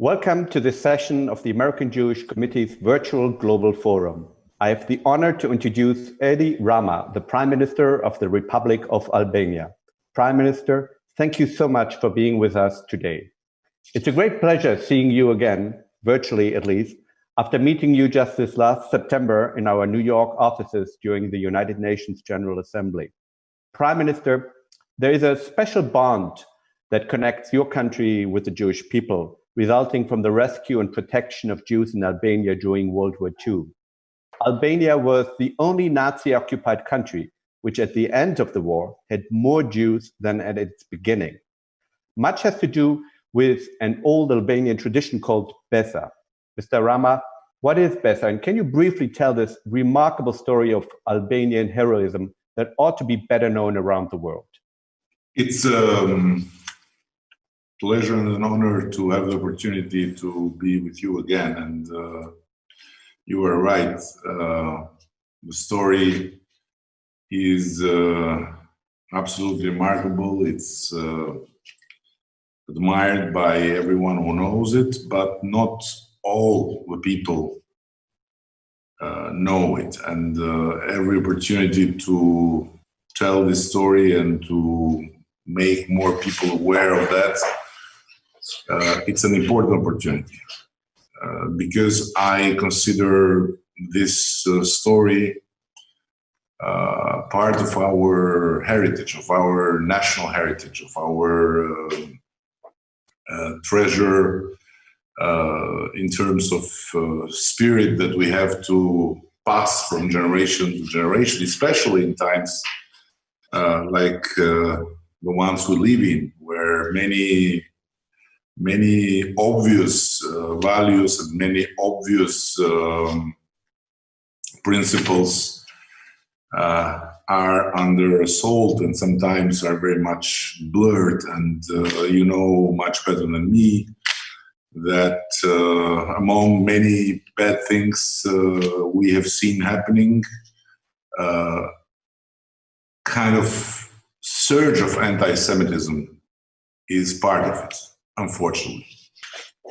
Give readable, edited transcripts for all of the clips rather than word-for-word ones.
Welcome to this session of the American Jewish Committee's Virtual Global Forum. I have the honor to introduce Edi Rama, the Prime Minister of the Republic of Albania. Prime Minister, thank you so much for being with us today. It's a great pleasure seeing you again, virtually at least, after meeting you just this last September in our New York offices during the United Nations General Assembly. Prime Minister, there is a special bond that connects your country with the Jewish people, resulting from the rescue and protection of Jews in Albania during World War II. Albania was the only Nazi-occupied country which at the end of the war had more Jews than at its beginning. Much has to do with an old Albanian tradition called Besa. Mr. Rama, what is Besa? And can you briefly tell this remarkable story of Albanian heroism that ought to be better known around the world? It's pleasure and an honor to have the opportunity to be with you again. And you are right. The story is absolutely remarkable. It's admired by everyone who knows it, but not all the people know it. And every opportunity to tell this story and to make more people aware of that, it's an important opportunity because I consider this story part of our heritage, of our national heritage, of our treasure in terms of spirit that we have to pass from generation to generation, especially in times like the ones we live in, where many obvious values and many obvious principles are under assault and sometimes are very much blurred. And you know much better than me that among many bad things we have seen happening, kind of surge of anti-Semitism is part of it. Unfortunately,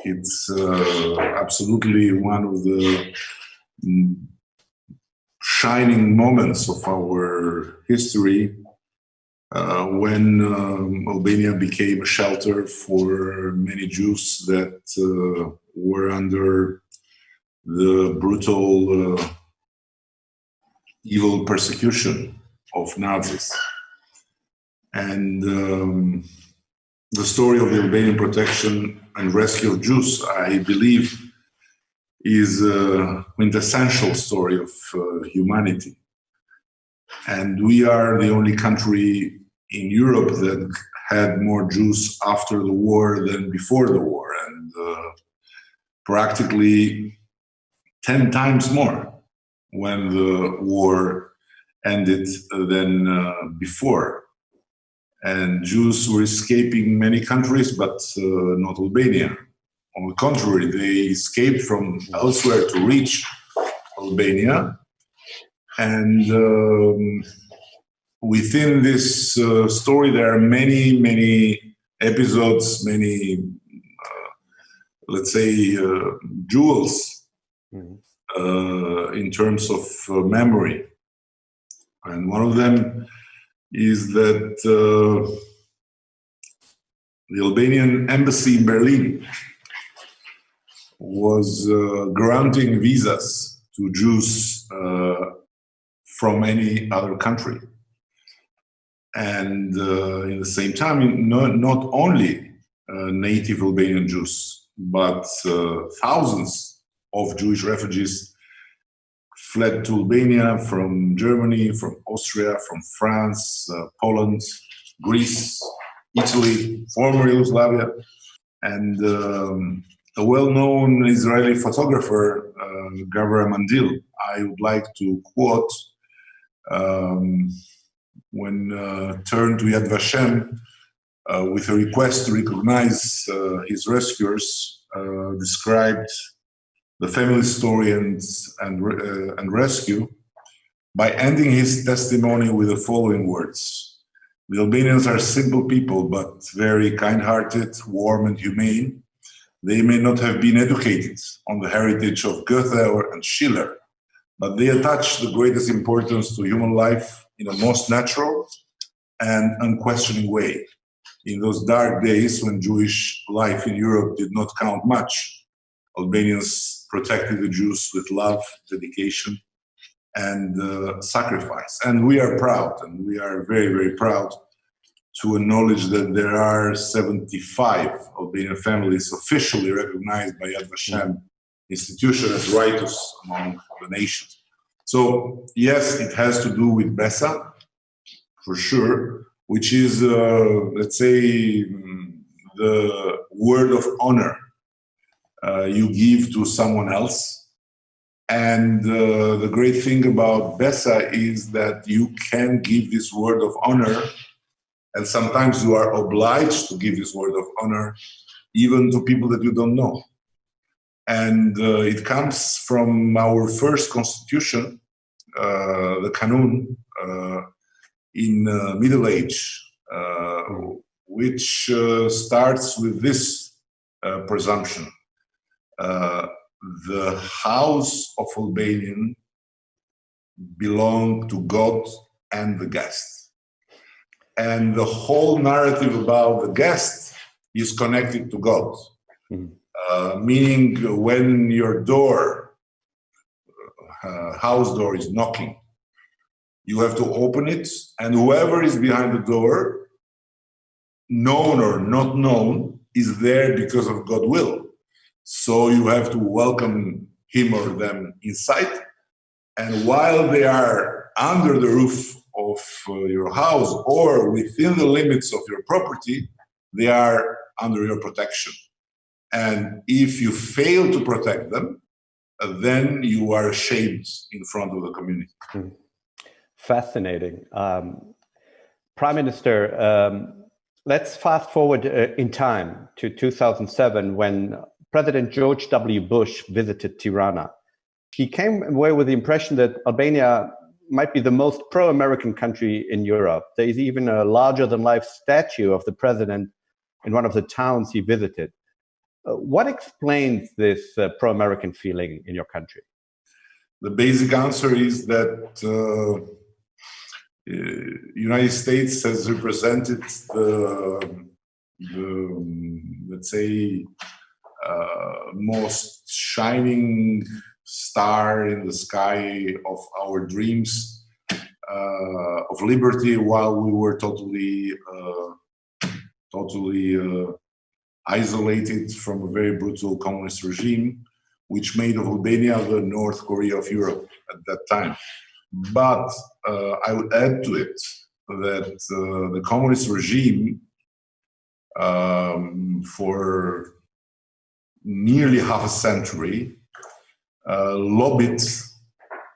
it's absolutely one of the shining moments of our history when Albania became a shelter for many Jews that were under the brutal, evil persecution of Nazis. And the story of the Albanian protection and rescue of Jews, I believe, is a quintessential story of humanity. And we are the only country in Europe that had more Jews after the war than before the war, and practically 10 times more when the war ended than before. And Jews were escaping many countries, but not Albania. On the contrary, they escaped from elsewhere to reach Albania. And within this story, there are many episodes, many, let's say, jewels in terms of memory. And one of them is that the Albanian embassy in Berlin was granting visas to Jews from any other country. And in the same time, not only native Albanian Jews, but thousands of Jewish refugees fled to Albania from Germany, from Austria, from France, Poland, Greece, Italy, former Yugoslavia. And a well-known Israeli photographer, David Schwammenthal, I would like to quote, when turned to Yad Vashem with a request to recognize his rescuers, described the family story and rescue by ending his testimony with the following words: "The Albanians are simple people, but very kind-hearted, warm and humane. They may not have been educated on the heritage of Goethe and Schiller, but they attach the greatest importance to human life in a most natural and unquestioning way. In those dark days when Jewish life in Europe did not count much, Albanians protected the Jews with love, dedication, and sacrifice. And we are proud, and we are very, very proud to acknowledge that there are 75 Albanian families officially recognized by Yad Vashem institution as righteous among the nations. So yes, it has to do with Besa, for sure, which is, let's say, the word of honor you give to someone else. And the great thing about Besa is that you can give this word of honor, and sometimes you are obliged to give this word of honor even to people that you don't know. And it comes from our first constitution, the Kanun, in Middle Age, which starts with this presumption. The house of Albanian belong to God and the guest. And the whole narrative about the guest is connected to God. Meaning when your door, house door is knocking, you have to open it, and whoever is behind the door, known or not known, is there because of God's will. So you have to welcome him or them inside, and while they are under the roof of your house or within the limits of your property, they are under your protection. And if you fail to protect them, then you are ashamed in front of the community. Fascinating. Prime Minister, let's fast forward in time to 2007 when President George W. Bush visited Tirana. He came away with the impression that Albania might be the most pro-American country in Europe. There is even a larger-than-life statue of the president in one of the towns he visited. What explains this pro-American feeling in your country? The basic answer is that United States has represented the let's say, most shining star in the sky of our dreams of liberty, while we were totally isolated from a very brutal communist regime, which made of Albania the North Korea of Europe at that time. But I would add to it that the communist regime for nearly half a century lobbied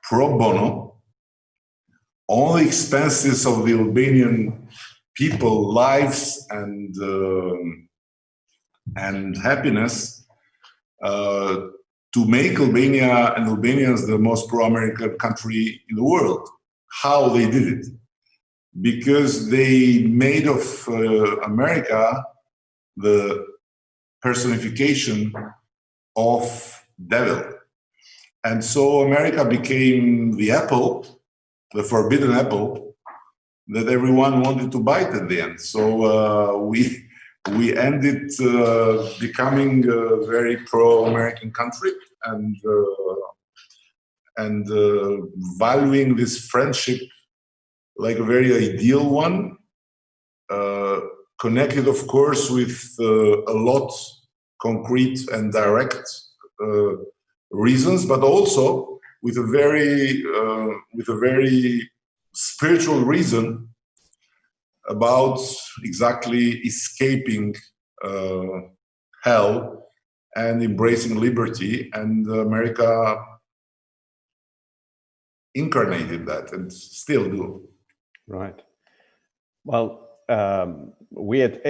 pro bono on the expenses of the Albanian people, lives and happiness, to make Albania and Albanians the most pro-American country in the world. How they did it? Because they made of America the personification of devil. And so America became the apple, the forbidden apple, that everyone wanted to bite at the end. So we ended becoming a very pro-American country and valuing this friendship like a very ideal one, connected, of course, with a lot concrete and direct reasons, but also with a very spiritual reason about exactly escaping hell and embracing liberty. And America incarnated that and still do. Right. Well, we at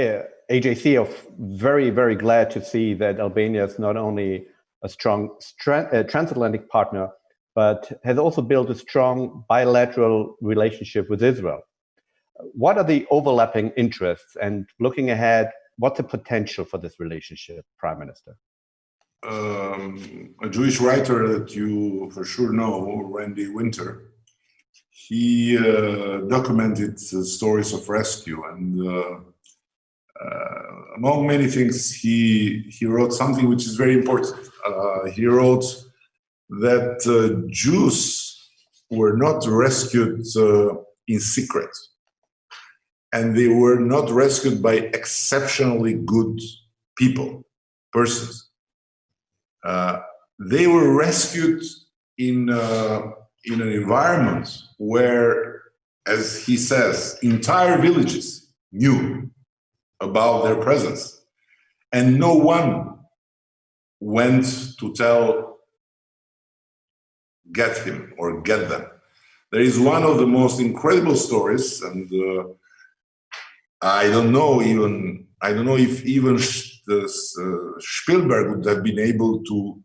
AJC are very, very glad to see that Albania is not only a strong transatlantic partner, but has also built a strong bilateral relationship with Israel. What are the overlapping interests, and looking ahead, what's the potential for this relationship, Prime Minister? a Jewish writer that you for sure know, Randy Winter. He documented stories of rescue, and among many things, he wrote something which is very important. He wrote that Jews were not rescued in secret, and they were not rescued by exceptionally good persons. They were rescued in an environment where, as he says, entire villages knew about their presence, and no one went to get him or get them. There is one of the most incredible stories, and I don't know if even Spielberg would have been able to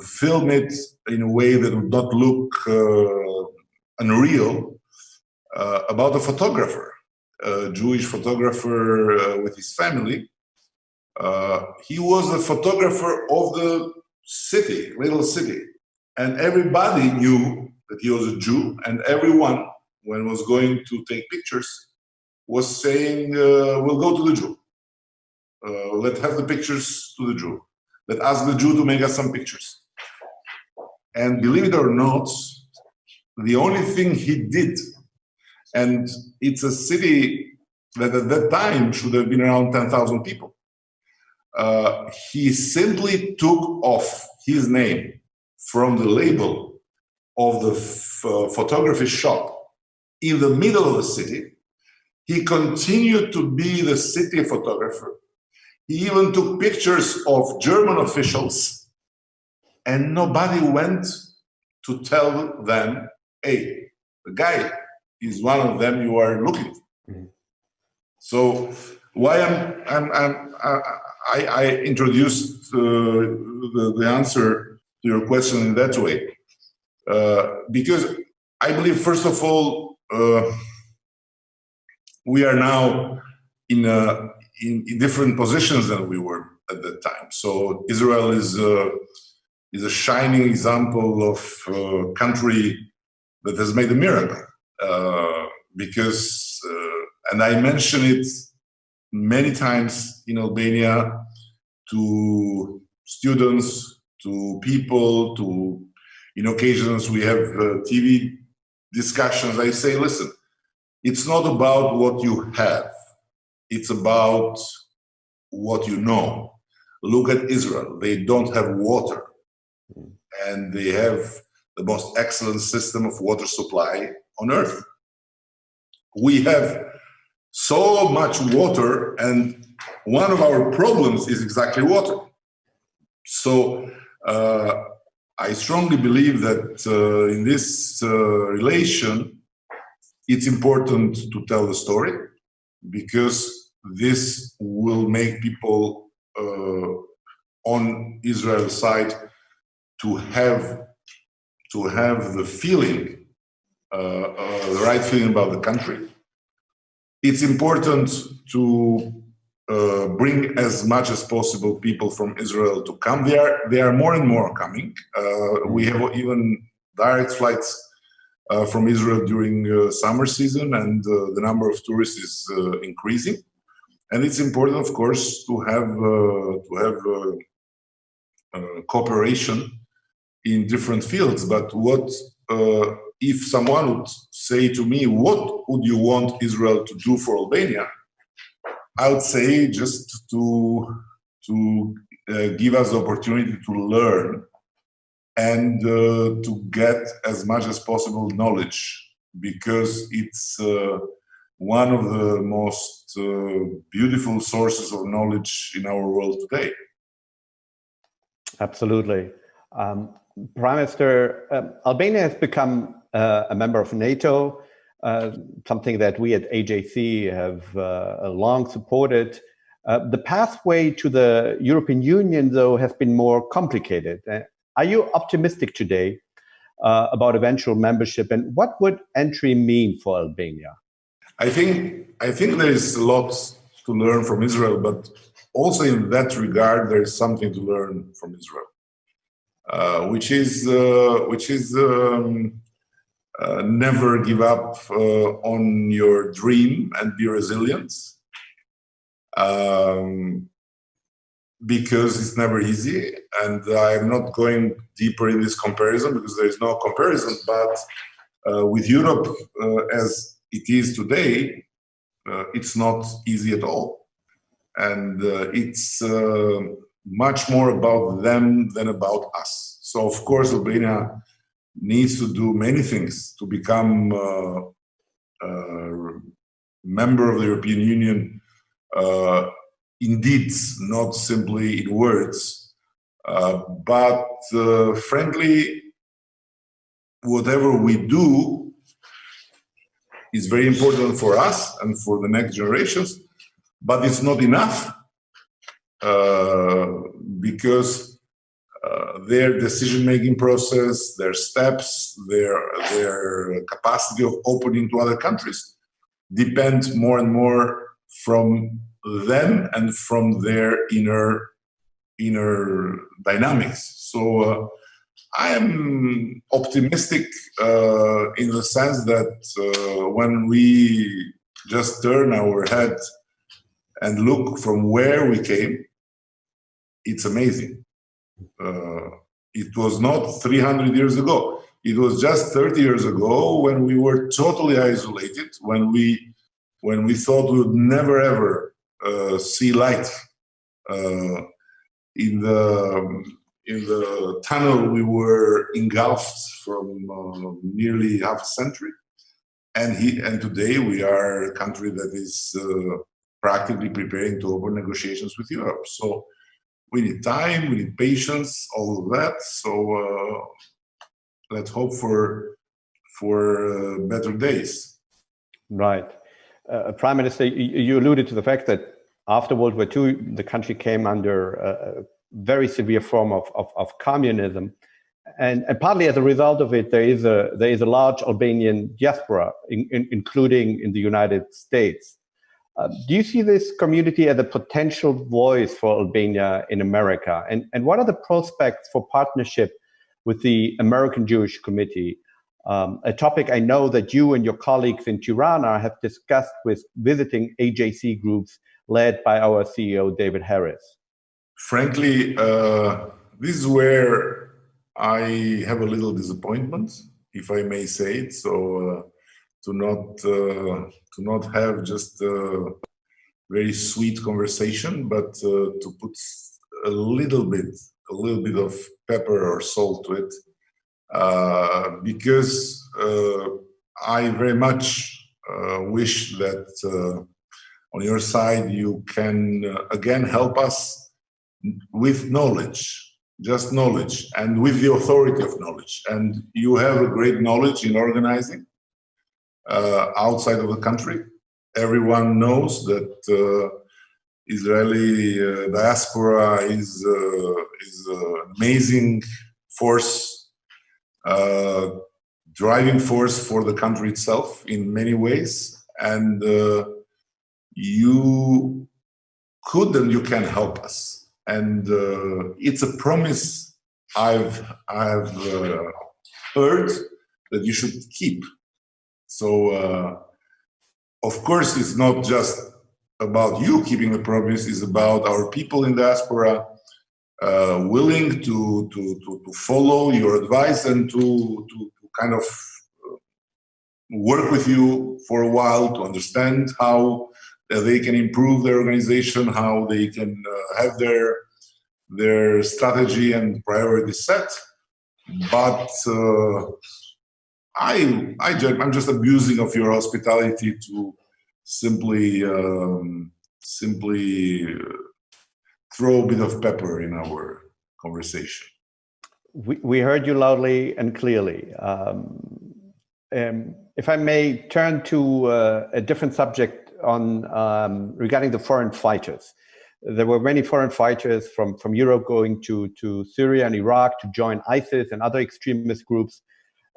film it in a way that would not look unreal, about a photographer, a Jewish photographer with his family. He was a photographer of the city, little city, and everybody knew that he was a Jew, and everyone, when was going to take pictures, was saying, we'll go to the Jew. Let's have the pictures to the Jew. Let's ask the Jew to make us some pictures. And believe it or not, the only thing he did, and it's a city that at that time should have been around 10,000 people, he simply took off his name from the label of the photography shop in the middle of the city. He continued to be the city photographer. He even took pictures of German officials, and nobody went to tell them, hey, the guy is one of them you are looking for. Mm-hmm. So why I introduced the answer to your question in that way, because I believe, first of all, we are now in different positions than we were at that time. So Israel is a shining example of a country that has made a miracle, because, and I mention it many times in Albania to students, to people, in occasions we have TV discussions. I say, listen, it's not about what you have, it's about what you know. Look at Israel. They don't have water, and they have the most excellent system of water supply on earth. We have so much water, and one of our problems is exactly water. So I strongly believe that in this relation, it's important to tell the story, because this will make people on Israel's side to have the feeling, the right feeling about the country. It's important to bring as much as possible people from Israel to come. They are more and more coming. We have even direct flights from Israel during summer season, and the number of tourists is increasing. And it's important, of course, to have cooperation in different fields. But what if someone would say to me, what would you want Israel to do for Albania? I would say just to give us the opportunity to learn and to get as much as possible knowledge, because it's one of the most beautiful sources of knowledge in our world today. Absolutely. Prime Minister, Albania has become a member of NATO, something that we at AJC have long supported. The pathway to the European Union, though, has been more complicated. Are you optimistic today about eventual membership, and what would entry mean for Albania? I think there is a lot to learn from Israel, but also in that regard, there is something to learn from Israel, which is never give up on your dream and be resilient, because it's never easy. And I'm not going deeper in this comparison because there is no comparison, but with Europe as it is today, it's not easy at all. And it's much more about them than about us. So of course, Albania needs to do many things to become a member of the European Union, in deeds, not simply in words. But frankly, whatever we do is very important for us and for the next generations, but it's not enough, because their decision-making process, their steps, their capacity of opening to other countries depend more and more from them and from their inner dynamics. So I am optimistic in the sense that when we just turn our head and look from where we came, it's amazing. It was not 300 years ago. It was just 30 years ago when we were totally isolated, when we thought we would never ever see light. In the tunnel, we were engulfed from nearly half a century, and today we are a country that is practically preparing to open negotiations with Europe. So we need time, we need patience, all of that. So let's hope for better days. Right. Prime Minister, you alluded to the fact that after World War II, the country came under a very severe form of communism. And partly as a result of it, there is a large Albanian diaspora, including in the United States. Do you see this community as a potential voice for Albania in America? And what are the prospects for partnership with the American Jewish Committee? A topic I know that you and your colleagues in Tirana have discussed with visiting AJC groups led by our CEO, David Harris. Frankly, this is where I have a little disappointment, if I may say it. So to not have just a very sweet conversation, but to put a little bit of pepper or salt to it, because I very much wish that on your side you can again help us with knowledge, just knowledge, and with the authority of knowledge. And you have a great knowledge in organizing outside of the country. Everyone knows that Israeli diaspora is an amazing force, driving force for the country itself in many ways, and you could and you can help us. And it's a promise I've heard that you should keep. So, of course, it's not just about you keeping the promise, it's about our people in diaspora willing to follow your advice and to kind of work with you for a while to understand how they can improve their organization, how they can have their strategy and priorities set. But I'm just abusing of your hospitality to simply throw a bit of pepper in our conversation. We heard you loudly and clearly. If I may turn to a different subject on regarding the foreign fighters. There were many foreign fighters from Europe going to Syria and Iraq to join ISIS and other extremist groups.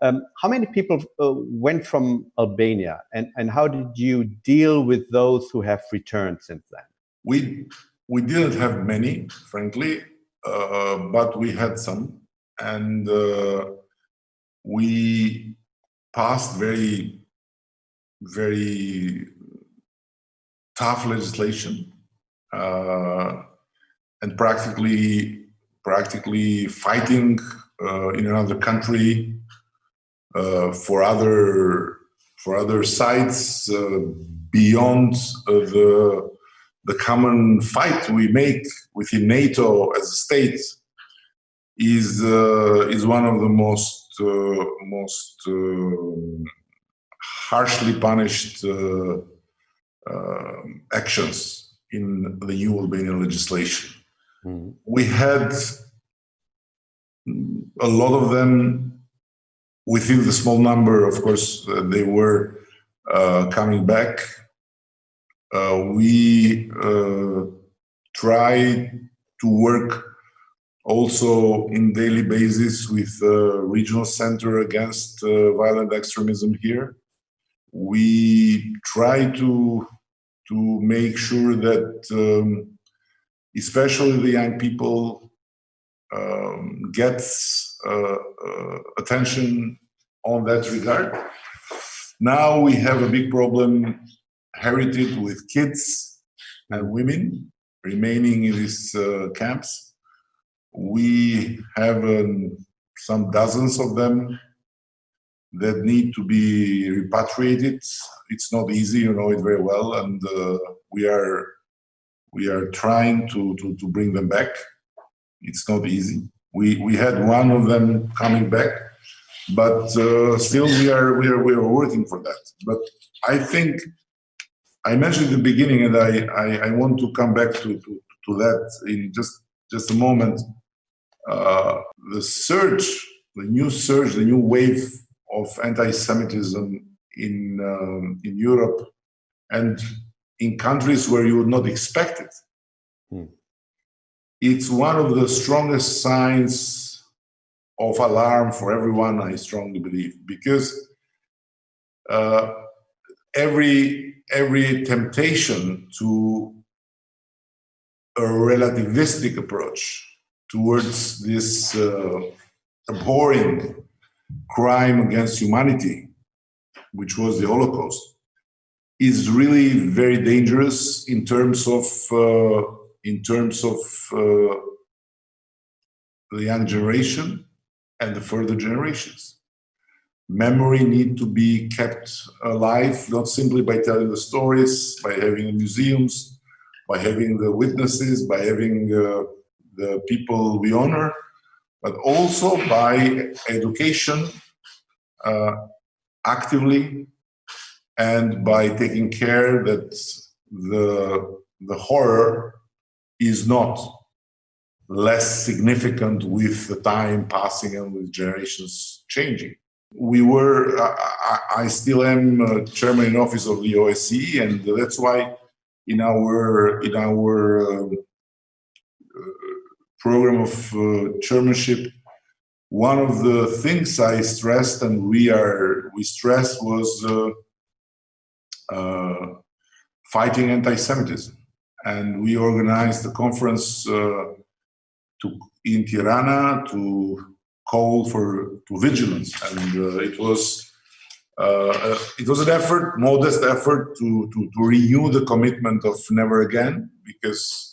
How many people went from Albania, and how did you deal with those who have returned since then? We didn't have many, frankly, but we had some, and we passed very, very tough legislation, and practically fighting in another country for other sites beyond the common fight we make within NATO as a state is one of the most harshly punished actions in the new Albanian legislation. Mm. We had a lot of them within the small number, of course, they were coming back. We try to work also in daily basis with the regional center against violent extremism here. We try to make sure that especially the young people gets attention on that regard. Now we have a big problem inherited with kids and women remaining in these camps. We have some dozens of them that need to be repatriated. It's not easy, you know it very well, and we are trying to bring them back. It's not easy. We had one of them coming back, but still we are working for that. But I think I mentioned in the beginning, and I want to come back to that in just a moment. The new wave of anti-Semitism in Europe and in countries where you would not expect it. It's one of the strongest signs of alarm for everyone, I strongly believe, because every temptation to a relativistic approach towards this abhorring crime against humanity, which was the Holocaust, is really very dangerous in terms of the young generation and the further generations. Memory needs to be kept alive, not simply by telling the stories, by having the museums, by having the witnesses, by having the people we honor, but also by education actively, and by taking care that the horror is not less significant with the time passing and with generations changing. I still am chairman in office of the OSCE, and that's why in our program of chairmanship, one of the things I stressed and we stressed was fighting anti-Semitism, and we organized a conference in Tirana to call to vigilance, and it was an effort, modest effort, to renew the commitment of never again, because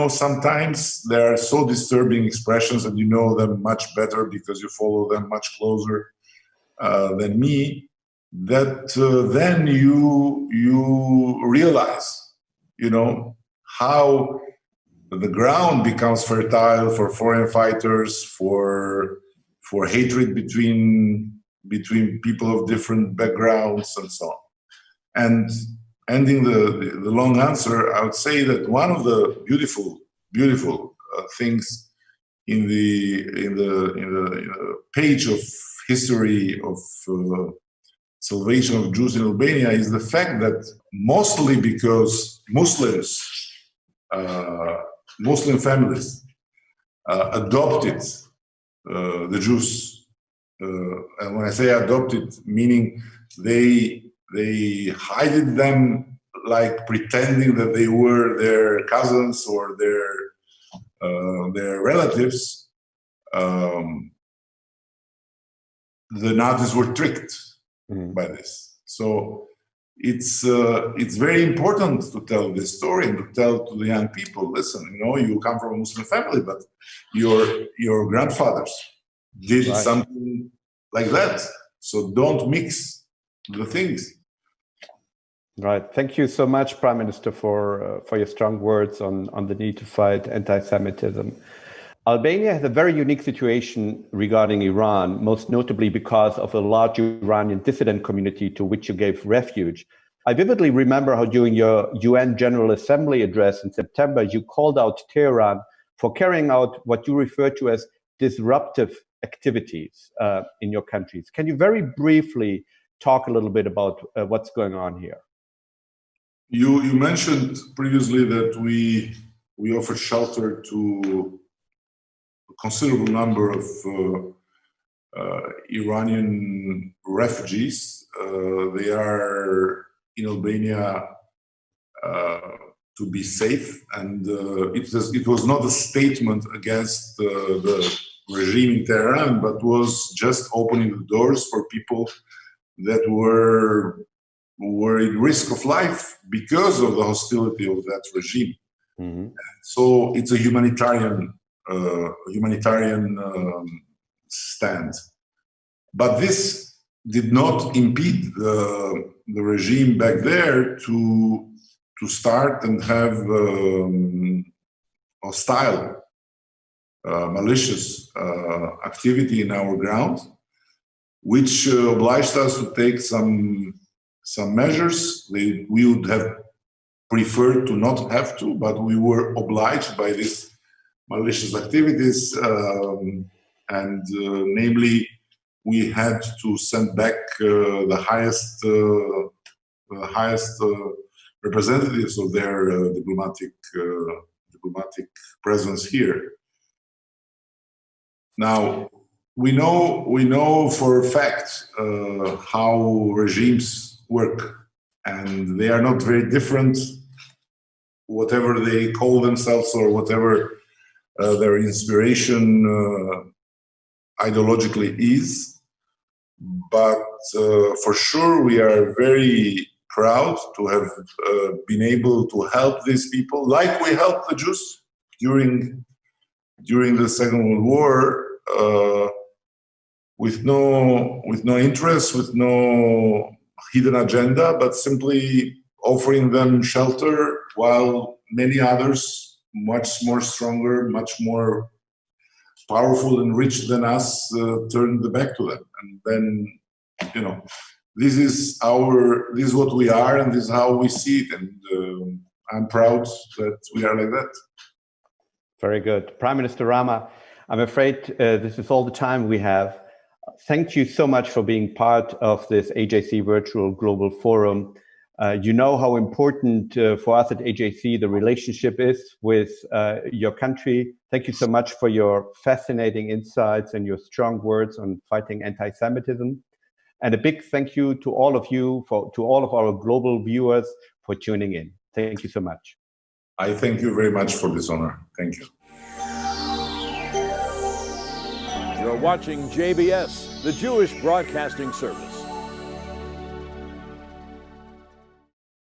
sometimes there are so disturbing expressions, and you know them much better because you follow them much closer than me, that then you realize, how the ground becomes fertile for foreign fighters, for hatred between people of different backgrounds and so on. And ending the long answer, I would say that one of the beautiful things in the page of history of salvation of Jews in Albania is the fact that mostly because Muslim families adopted the Jews, and when I say adopted, meaning they hided them like pretending that they were their cousins or their relatives. The Nazis were tricked by this. So it's very important to tell this story and to tell to the young people, listen, you come from a Muslim family, but your grandfathers did something like that. So don't mix the things. Right. Thank you so much, Prime Minister, for your strong words on the need to fight anti-Semitism. Albania has a very unique situation regarding Iran, most notably because of a large Iranian dissident community to which you gave refuge. I vividly remember how during your UN General Assembly address in September, you called out Tehran for carrying out what you refer to as disruptive activities in your countries. Can you very briefly talk a little bit about what's going on here? You mentioned previously that we offered shelter to a considerable number of Iranian refugees. They are in Albania to be safe, and it was not a statement against the regime in Tehran, but was just opening the doors for people that were in risk of life because of the hostility of that regime. So it's a humanitarian stand. But this did not impede the regime back there to start and have hostile, malicious activity in our ground, which obliged us to take some measures. We would have preferred to not have to, but we were obliged by these malicious activities, and namely, we had to send back the highest representatives of their diplomatic presence here. Now, we know for a fact how regimes work, and they are not very different, whatever they call themselves or whatever their inspiration ideologically is. But for sure, we are very proud to have been able to help these people, like we helped the Jews during the Second World War, with no interest, with no hidden agenda, but simply offering them shelter, while many others, much more stronger, much more powerful and rich than us, turned the back to them. And then, this is what we are, and this is how we see it. And I'm proud that we are like that. Very good. Prime Minister Rama, I'm afraid this is all the time we have. Thank you so much for being part of this AJC Virtual Global Forum. You know how important for us at AJC the relationship is with your country. Thank you so much for your fascinating insights and your strong words on fighting anti-Semitism. And a big thank you to all of you, to all of our global viewers for tuning in. Thank you so much. I thank you very much for this honor. Thank you. You're watching JBS, the Jewish Broadcasting Service.